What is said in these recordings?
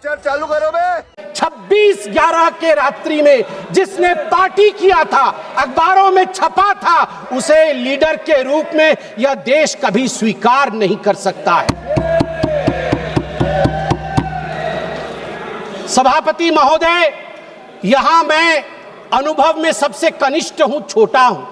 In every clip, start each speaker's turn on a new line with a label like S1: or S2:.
S1: चालू करो बे।
S2: 26/11 के रात्रि में जिसने पार्टी किया था, अखबारों में छपा था, उसे लीडर के रूप में यह देश कभी स्वीकार नहीं कर सकता है। सभापति महोदय, यहां मैं अनुभव में सबसे कनिष्ठ हूं, छोटा हूं,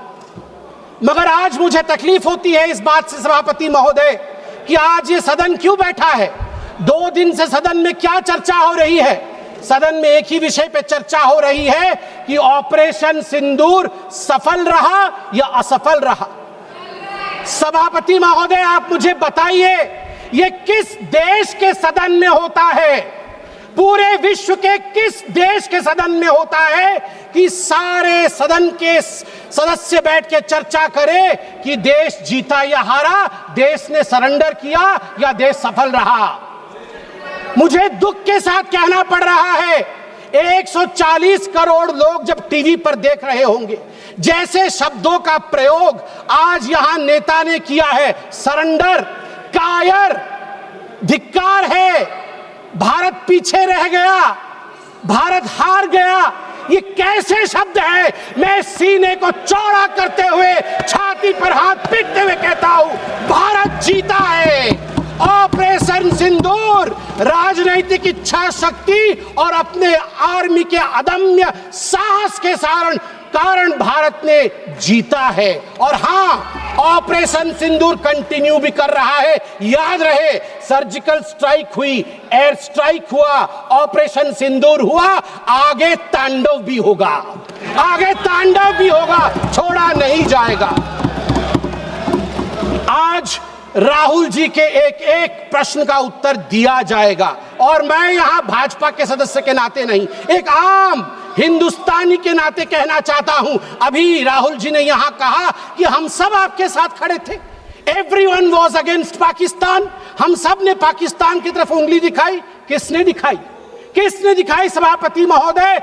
S2: मगर आज मुझे तकलीफ होती है इस बात से सभापति महोदय कि आज ये सदन क्यों बैठा है। 2 दिन से सदन में क्या चर्चा हो रही है? सदन में एक ही विषय पे चर्चा हो रही है कि ऑपरेशन सिंदूर सफल रहा या असफल रहा। सभापति महोदय, आप मुझे बताइए, ये किस देश के सदन में होता है? पूरे विश्व के किस देश के सदन में होता है कि सारे सदन के सदस्य बैठ के चर्चा करें कि देश जीता या हारा, देश ने सरेंडर किया या देश सफल रहा? मुझे दुख के साथ कहना पड़ रहा है, 140 करोड़ लोग जब टीवी पर देख रहे होंगे, जैसे शब्दों का प्रयोग आज यहां नेता ने किया है, सरेंडर, कायर, धिक्कार है, भारत पीछे रह गया, भारत हार गया, ये कैसे शब्द है? मैं सीने को चौड़ा करते हुए, छाती पर हाथ पीटते हुए कहता हूं, भारत जीता है। ऑपरेशन सिंदूर राजनीतिक इच्छा शक्ति और अपने आर्मी के अदम्य साहस के कारण भारत ने जीता है। और हां, ऑपरेशन सिंदूर कंटिन्यू भी कर रहा है। याद रहे, सर्जिकल स्ट्राइक हुई, एयर स्ट्राइक हुआ, ऑपरेशन सिंदूर हुआ, आगे तांडव भी होगा, आगे तांडव भी होगा, छोड़ा नहीं जाएगा। आज राहुल जी के एक एक प्रश्न का उत्तर दिया जाएगा, और मैं यहां भाजपा के सदस्य के नाते नहीं, एक आम हिंदुस्तानी के नाते कहना चाहता हूं। अभी राहुल जी ने यहां कहा कि हम सब आपके साथ खड़े थे, एवरीवन वाज अगेंस्ट पाकिस्तान, हम सब ने पाकिस्तान की तरफ उंगली दिखाई। किसने दिखाई? किसने दिखाई सभापति महोदय?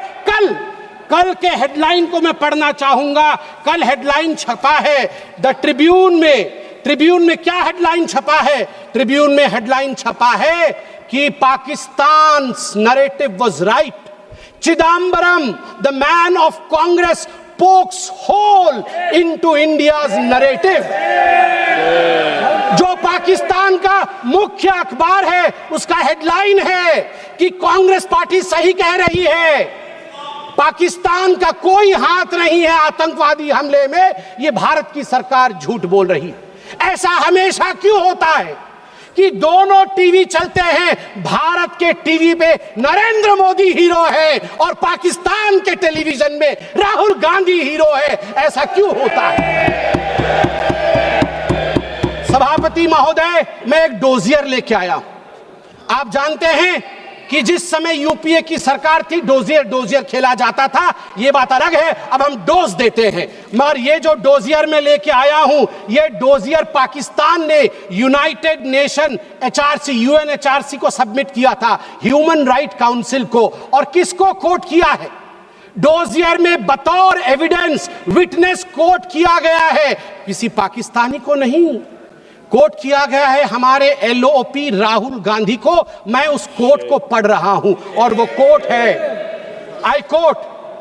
S2: कल के हेडलाइन को मैं पढ़ना चाहूंगा। कल हेडलाइन छपा है द ट्रिब्यून में। ट्रिब्यून में क्या हेडलाइन छपा है? ट्रिब्यून में हेडलाइन छपा है कि Pakistan narrative was right, Chidambaram the man of Congress pokes hole into India's narrative. जो पाकिस्तान का मुख्य अखबार है, उसका हेडलाइन है कि कांग्रेस पार्टी सही कह रही है, पाकिस्तान का कोई हाथ नहीं है आतंकवादी हमले में, ये भारत की सरकार झूठ बोल रही है। ऐसा हमेशा क्यों होता है कि दोनों टीवी चलते हैं, भारत के टीवी पे नरेंद्र मोदी हीरो है और पाकिस्तान के टेलीविजन में राहुल गांधी हीरो है? ऐसा क्यों होता है? सभापति महोदय, मैं एक डोजियर लेके आया। आप जानते हैं कि जिस समय यूपीए की सरकार थी, डोजियर खेला जाता था, ये बात अलग है, अब हम डोज देते हैं। मगर ये जो डोजियर में लेके आया हूं, ये डोजियर पाकिस्तान ने यूनाइटेड नेशन एचआरसी, यूएनएचआरसी को सबमिट किया था, ह्यूमन राइट काउंसिल को। और किसको कोट किया है? डोजियर में बतौर एविडेंस, विटनेस कोट किया गया है, किसी पाकिस्तानी को नहीं, कोट किया गया है हमारे एलओपी राहुल गांधी को। मैं उस कोट को पढ़ रहा हूं और वो कोट है, I quote,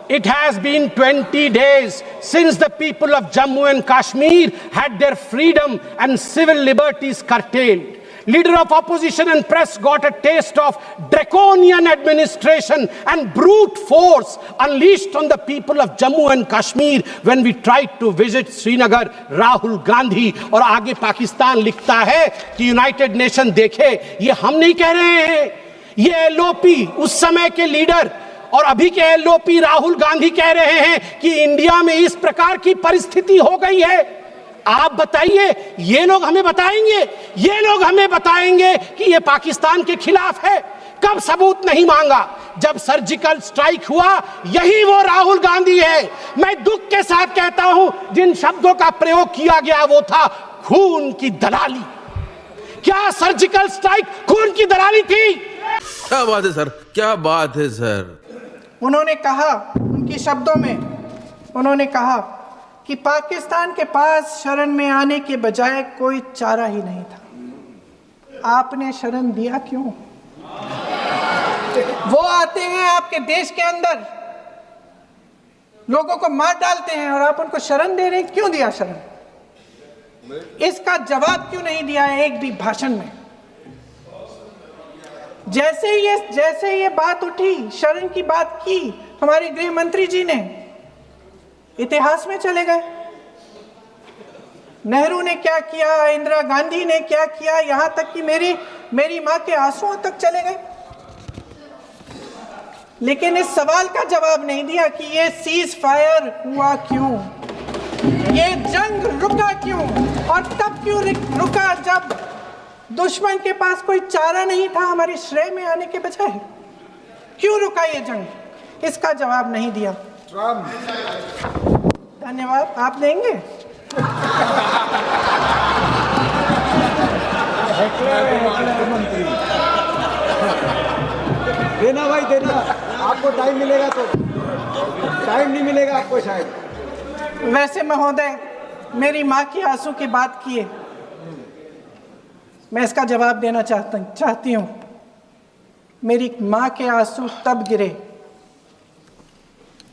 S2: It has been 20 days since the people of Jammu and Kashmir had their freedom and civil liberties curtailed. Leader of opposition and press got a taste of draconian administration and brute force unleashed on the people of Jammu and Kashmir when we tried to visit Srinagar. Rahul Gandhi. और आगे पाकिस्तान लिखता है कि United nation देखे, ये हम नहीं कह रहे हैं, ये एलओपी उस समय के लीडर और अभी के एलओपी राहुल गांधी कह रहे हैं कि इंडिया में इस प्रकार की परिस्थिति हो गई है। आप बताइए, ये लोग हमें बताएंगे कि ये पाकिस्तान के खिलाफ है? कब सबूत नहीं मांगा? जब सर्जिकल स्ट्राइक हुआ, यही वो राहुल गांधी है। मैं दुख के साथ कहता हूं, जिन शब्दों का प्रयोग किया गया वो था खून की दलाली। क्या सर्जिकल स्ट्राइक खून की दलाली थी?
S3: क्या बात है सर, क्या बात है सर।
S4: उन्होंने कहा, उनके शब्दों में उन्होंने कहा कि पाकिस्तान के पास शरण में आने के बजाय कोई चारा ही नहीं था। आपने शरण दिया क्यों? वो आते हैं आपके देश के अंदर, लोगों को मार डालते हैं और आप उनको शरण दे रहे हैं। क्यों दिया शरण? इसका जवाब क्यों नहीं दिया है एक भी भाषण में? जैसे ये बात उठी, शरण की बात की, हमारे गृह मंत्री जी ने इतिहास में चले गए। नेहरू ने क्या किया, इंदिरा गांधी ने क्या किया, यहां तक कि मेरी मां के आंसुओं तक चले गए। लेकिन इस सवाल का जवाब नहीं दिया कि ये सीज फायर हुआ क्यों, ये जंग रुका क्यों, और तब क्यों रुका जब दुश्मन के पास कोई चारा नहीं था हमारी श्रेय में आने के बजाय। क्यों रुका ये जंग, इसका जवाब नहीं दिया। धन्यवाद। आप देंगे?
S1: देना भाई देना, आपको टाइम मिलेगा तो। टाइम नहीं मिलेगा आपको शायद।
S4: वैसे महोदय, मेरी माँ की आंसू की बात किए, मैं इसका जवाब देना चाहती हूँ। मेरी माँ के आंसू तब गिरे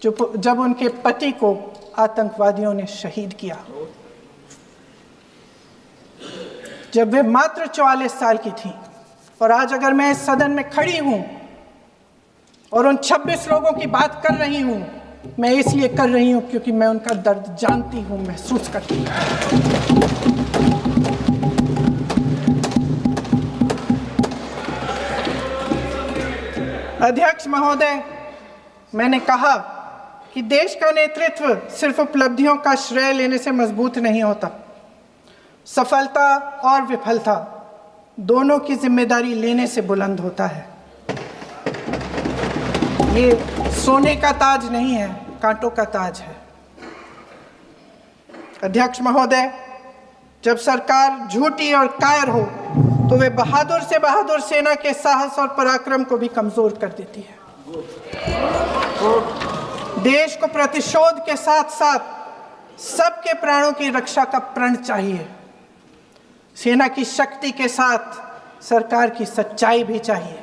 S4: जब उनके पति को आतंकवादियों ने शहीद किया, जब वे मात्र 44 साल की थी। और आज अगर मैं इस सदन में खड़ी हूँ और उन 26 लोगों की बात कर रही हूँ, मैं इसलिए कर रही हूँ क्योंकि मैं उनका दर्द जानती हूँ, महसूस करती हूँ। अध्यक्ष महोदय, मैंने कहा कि देश का नेतृत्व सिर्फ उपलब्धियों का श्रेय लेने से मजबूत नहीं होता। सफलता और विफलता दोनों की जिम्मेदारी लेने से बुलंद होता है। ये सोने का ताज नहीं है, कांटों का ताज है। अध्यक्ष महोदय, जब सरकार झूठी और कायर हो तो वे बहादुर से बहादुर सेना के साहस और पराक्रम को भी कमजोर कर देती है। देश को प्रतिशोध के साथ साथ सबके प्राणों की रक्षा का प्रण चाहिए। सेना की शक्ति के साथ सरकार की सच्चाई भी चाहिए।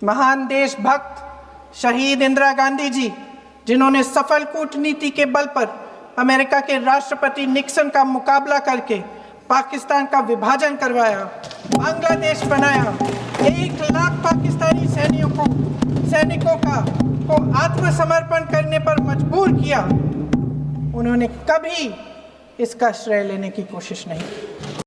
S4: महान देशभक्त शहीद इंदिरा गांधी जी, जिन्होंने सफल कूटनीति के बल पर अमेरिका के राष्ट्रपति निक्सन का मुकाबला करके पाकिस्तान का विभाजन करवाया, बांग्लादेश बनाया, 1 लाख पाकिस्तानी सैनिकों को आत्मसमर्पण करने पर मजबूर किया, उन्होंने कभी इसका श्रेय लेने की कोशिश नहीं की।